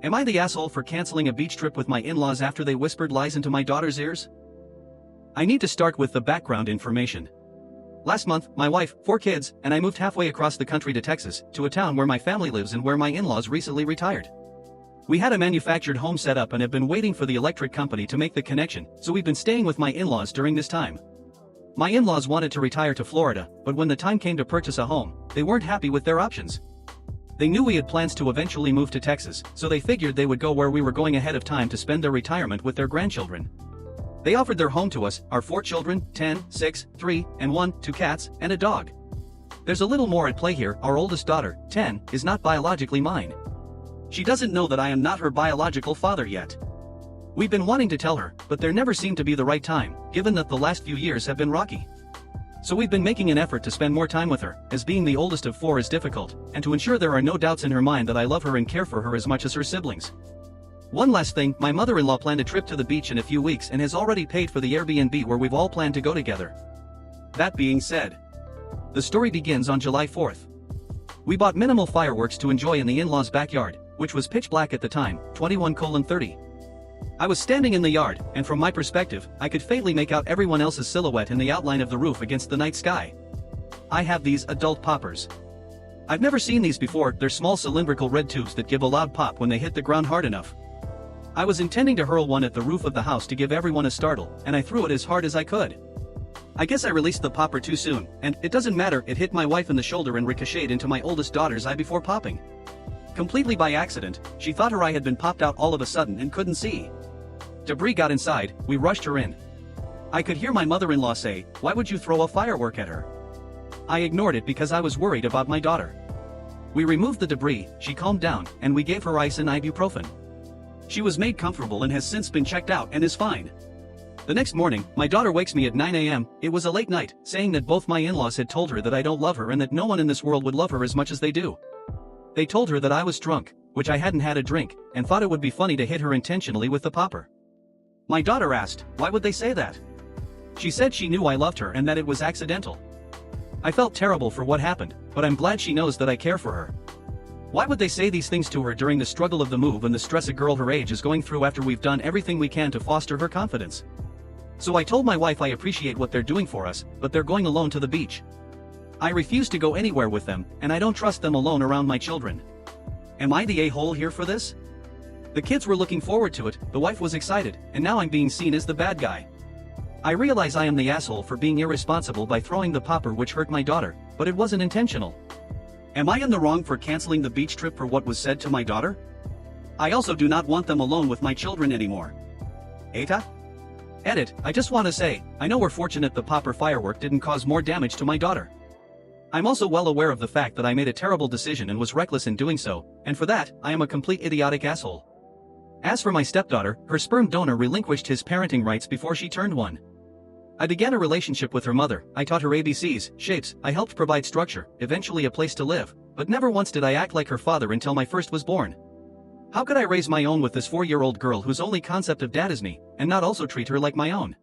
Am I the asshole for canceling a beach trip with my in-laws after they whispered lies into my daughter's ears? I need to start with the background information. Last month, my wife, 4 kids, and I moved halfway across the country to Texas, to a town where my family lives and where my in-laws recently retired. We had a manufactured home set up and have been waiting for the electric company to make the connection, so we've been staying with my in-laws during this time. My in-laws wanted to retire to Florida, but when the time came to purchase a home, they weren't happy with their options. They knew we had plans to eventually move to Texas, so they figured they would go where we were going ahead of time to spend their retirement with their grandchildren. They offered their home to us, our 4 children, 10, 6, 3, and 1, 2 cats, and a dog. There's a little more at play here. Our oldest daughter, 10, is not biologically mine. She doesn't know that I am not her biological father yet. We've been wanting to tell her, but there never seemed to be the right time, given that the last few years have been rocky. So we've been making an effort to spend more time with her, as being the oldest of 4 is difficult, and to ensure there are no doubts in her mind that I love her and care for her as much as her siblings. One last thing, my mother-in-law planned a trip to the beach in a few weeks and has already paid for the Airbnb where we've all planned to go together. That being said, the story begins on July 4th. We bought minimal fireworks to enjoy in the in-laws' backyard, which was pitch black at the time, 21:30. I was standing in the yard, and from my perspective, I could faintly make out everyone else's silhouette in the outline of the roof against the night sky. I have these adult poppers. I've never seen these before. They're small cylindrical red tubes that give a loud pop when they hit the ground hard enough. I was intending to hurl one at the roof of the house to give everyone a startle, and I threw it as hard as I could. I guess I released the popper too soon, and it doesn't matter, it hit my wife in the shoulder and ricocheted into my oldest daughter's eye before popping. Completely by accident, she thought her eye had been popped out all of a sudden and couldn't see. Debris got inside, we rushed her in. I could hear my mother-in-law say, "Why would you throw a firework at her?" I ignored it because I was worried about my daughter. We removed the debris, she calmed down, and we gave her ice and ibuprofen. She was made comfortable and has since been checked out and is fine. The next morning, my daughter wakes me at 9 a.m., it was a late night, saying that both my in-laws had told her that I don't love her and that no one in this world would love her as much as they do. They told her that I was drunk, which I hadn't had a drink, and thought it would be funny to hit her intentionally with the popper. My daughter asked, why would they say that? She said she knew I loved her and that it was accidental. I felt terrible for what happened, but I'm glad she knows that I care for her. Why would they say these things to her during the struggle of the move and the stress a girl her age is going through after we've done everything we can to foster her confidence? So I told my wife I appreciate what they're doing for us, but they're going alone to the beach. I refuse to go anywhere with them, and I don't trust them alone around my children. Am I the a-hole here for this? The kids were looking forward to it, the wife was excited, and now I'm being seen as the bad guy. I realize I am the asshole for being irresponsible by throwing the popper which hurt my daughter, but it wasn't intentional. Am I in the wrong for canceling the beach trip for what was said to my daughter? I also do not want them alone with my children anymore. AITAH? Edit, I just want to say, I know we're fortunate the popper firework didn't cause more damage to my daughter. I'm also well aware of the fact that I made a terrible decision and was reckless in doing so, and for that, I am a complete idiotic asshole. As for my stepdaughter, her sperm donor relinquished his parenting rights before she turned 1. I began a relationship with her mother, I taught her ABCs, shapes, I helped provide structure, eventually a place to live, but never once did I act like her father until my first was born. How could I raise my own with this 4-year-old girl whose only concept of dad is me, and not also treat her like my own?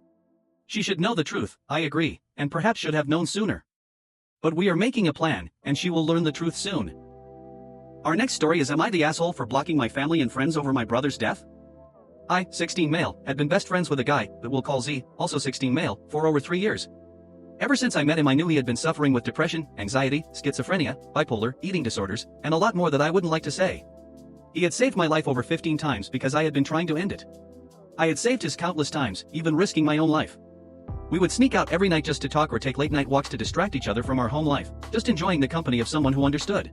She should know the truth, I agree, and perhaps should have known sooner. But we are making a plan, and she will learn the truth soon. Our next story is, am I the asshole for blocking my family and friends over my brother's death? I, 16 male, had been best friends with a guy, that we'll call Z, also 16 male, for over 3 years. Ever since I met him I knew he had been suffering with depression, anxiety, schizophrenia, bipolar, eating disorders, and a lot more that I wouldn't like to say. He had saved my life over 15 times because I had been trying to end it. I had saved his countless times, even risking my own life. We would sneak out every night just to talk or take late-night walks to distract each other from our home life, just enjoying the company of someone who understood.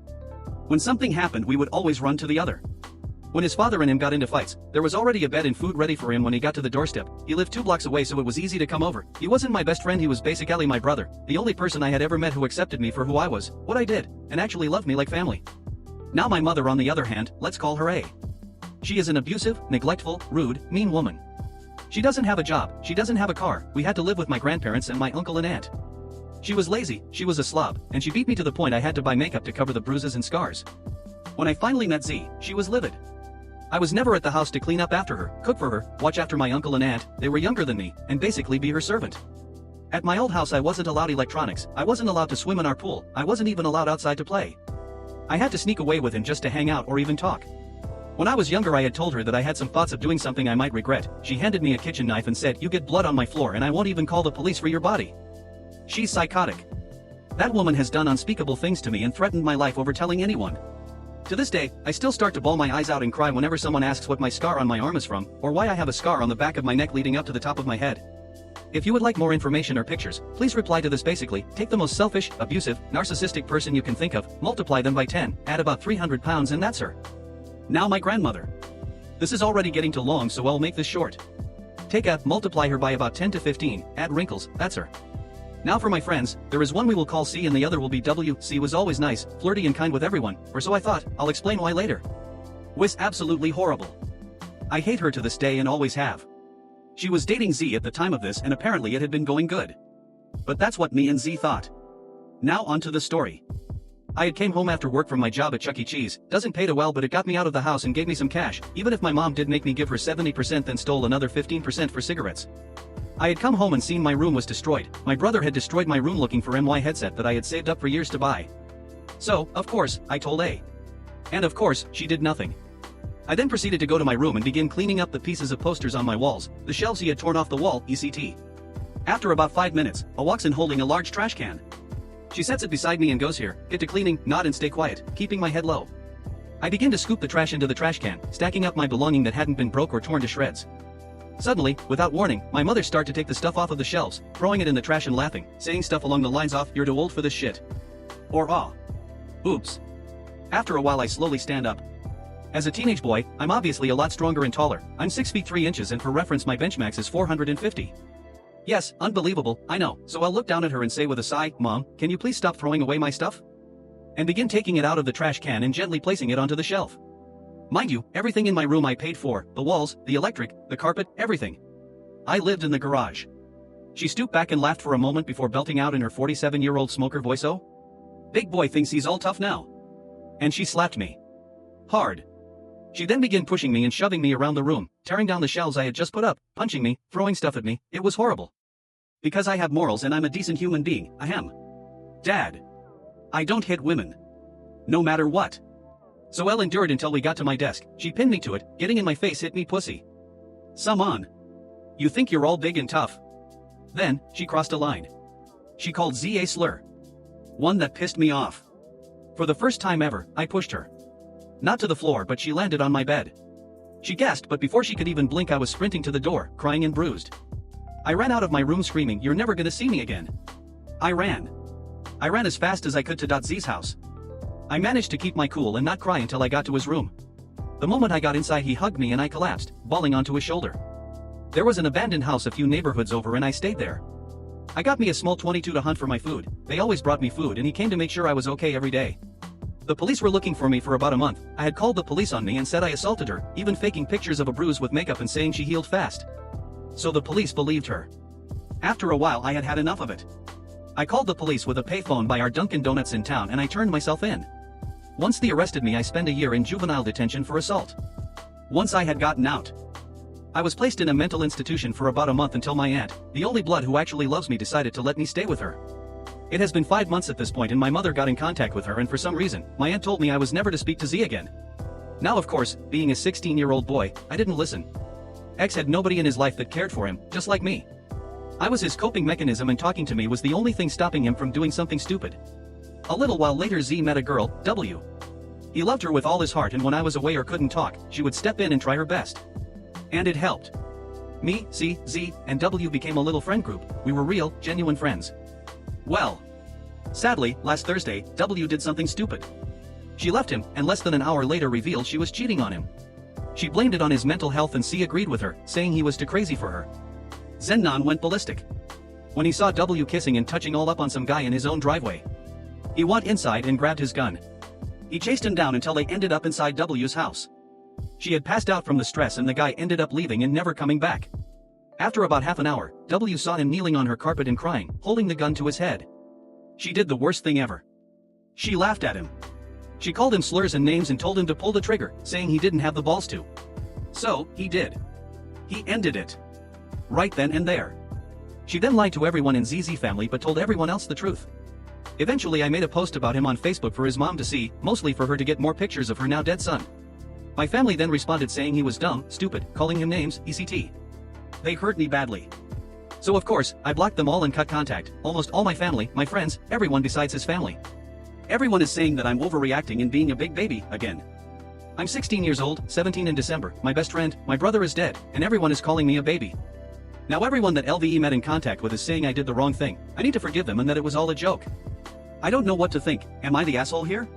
When something happened we would always run to the other. When his father and him got into fights, there was already a bed and food ready for him when he got to the doorstep. He lived 2 blocks away so it was easy to come over. He wasn't my best friend, he was basically my brother, the only person I had ever met who accepted me for who I was, what I did, and actually loved me like family. Now my mother on the other hand, let's call her A. She is an abusive, neglectful, rude, mean woman. She doesn't have a job, she doesn't have a car, we had to live with my grandparents and my uncle and aunt. She was lazy, she was a slob, and she beat me to the point I had to buy makeup to cover the bruises and scars. When I finally met Z, she was livid. I was never at the house to clean up after her, cook for her, watch after my uncle and aunt, they were younger than me, and basically be her servant. At my old house I wasn't allowed electronics, I wasn't allowed to swim in our pool, I wasn't even allowed outside to play. I had to sneak away with him just to hang out or even talk. When I was younger I had told her that I had some thoughts of doing something I might regret. She handed me a kitchen knife and said, "You get blood on my floor and I won't even call the police for your body." She's psychotic. That woman has done unspeakable things to me and threatened my life over telling anyone. To this day, I still start to bawl my eyes out and cry whenever someone asks what my scar on my arm is from, or why I have a scar on the back of my neck leading up to the top of my head. If you would like more information or pictures, please reply to this basically. Take the most selfish, abusive, narcissistic person you can think of, multiply them by 10, add about 300 pounds and that's her. Now my grandmother. This is already getting too long so I'll make this short. Take a, multiply her by about 10 to 15, add wrinkles, that's her. Now for my friends, there is one we will call C and the other will be W. C was always nice, flirty and kind with everyone, or so I thought. I'll explain why later. Was absolutely horrible. I hate her to this day and always have. She was dating Z at the time of this and apparently it had been going good. But that's what me and Z thought. Now on to the story. I had came home after work from my job at Chuck E. Cheese, doesn't pay too well but it got me out of the house and gave me some cash, even if my mom did make me give her 70% then stole another 15% for cigarettes. I had come home and seen my room was destroyed. My brother had destroyed my room looking for my headset that I had saved up for years to buy. So, of course, I told A. And of course, she did nothing. I then proceeded to go to my room and begin cleaning up the pieces of posters on my walls, the shelves he had torn off the wall, ECT. After about 5 minutes, A walks in holding a large trash can. She sets it beside me and goes, "Here, get to cleaning, nod and stay quiet," keeping my head low. I begin to scoop the trash into the trash can, stacking up my belonging that hadn't been broke or torn to shreds. Suddenly, without warning, my mother started to take the stuff off of the shelves, throwing it in the trash and laughing, saying stuff along the lines of, "You're too old for this shit." Or oops. After a while I slowly stand up. As a teenage boy, I'm obviously a lot stronger and taller. I'm 6 feet 3 inches and for reference my bench max is 450. Yes, unbelievable, I know, so I'll look down at her and say with a sigh, "Mom, can you please stop throwing away my stuff?" And begin taking it out of the trash can and gently placing it onto the shelf. Mind you, everything in my room I paid for, the walls, the electric, the carpet, everything. I lived in the garage. She stooped back and laughed for a moment before belting out in her 47-year-old smoker voice, "Oh, big boy thinks he's all tough now." And she slapped me. Hard. She then began pushing me and shoving me around the room, tearing down the shelves I had just put up, punching me, throwing stuff at me. It was horrible. Because I have morals and I'm a decent human being, ahem. Dad. I don't hit women. No matter what. So Elle endured until we got to my desk. She pinned me to it, getting in my face, "Hit me pussy. Some on. You think you're all big and tough." Then, she crossed a line. She called Z a slur. One that pissed me off. For the first time ever, I pushed her. Not to the floor but she landed on my bed. She gasped but before she could even blink I was sprinting to the door, crying and bruised. I ran out of my room screaming, "You're never gonna see me again." I ran as fast as I could to Z's house. I managed to keep my cool and not cry until I got to his room. The moment I got inside he hugged me and I collapsed, bawling onto his shoulder. There was an abandoned house a few neighborhoods over and I stayed there. I got me a small 22 to hunt for my food. They always brought me food and he came to make sure I was okay every day. The police were looking for me for about a month. I had called the police on me and said I assaulted her, even faking pictures of a bruise with makeup and saying she healed fast. So the police believed her. After a while I had had enough of it. I called the police with a payphone by our Dunkin' Donuts in town and I turned myself in. Once they arrested me I spent a year in juvenile detention for assault. Once I had gotten out, I was placed in a mental institution for about a month until my aunt, the only blood who actually loves me, decided to let me stay with her. It has been 5 months at this point and my mother got in contact with her and for some reason, my aunt told me I was never to speak to Z again. Now of course, being a 16-year-old boy, I didn't listen. X had nobody in his life that cared for him, just like me. I was his coping mechanism and talking to me was the only thing stopping him from doing something stupid. A little while later Z met a girl, W. He loved her with all his heart and when I was away or couldn't talk, she would step in and try her best. And it helped. Me, C, Z, and W became a little friend group. We were real, genuine friends. Well, sadly, last Thursday, W did something stupid. She left him, and less than an hour later revealed she was cheating on him. She blamed it on his mental health and C agreed with her, saying he was too crazy for her. Zennon went ballistic when he saw W kissing and touching all up on some guy in his own driveway. He went inside and grabbed his gun. He chased him down until they ended up inside W's house. She had passed out from the stress and the guy ended up leaving and never coming back. After about half an hour, W saw him kneeling on her carpet and crying, holding the gun to his head. She did the worst thing ever. She laughed at him. She called him slurs and names and told him to pull the trigger, saying he didn't have the balls to. So, he did. He ended it. Right then and there. She then lied to everyone in ZZ family but told everyone else the truth. Eventually I made a post about him on Facebook for his mom to see, mostly for her to get more pictures of her now dead son. My family then responded saying he was dumb, stupid, calling him names, etc. They hurt me badly. So of course, I blocked them all and cut contact. Almost all my family, my friends, everyone besides his family. Everyone is saying that I'm overreacting and being a big baby, again. I'm 16 years old, 17 in December, my best friend, my brother is dead, and everyone is calling me a baby. Now everyone that LVE met in contact with is saying I did the wrong thing, I need to forgive them and that it was all a joke. I don't know what to think, am I the asshole here?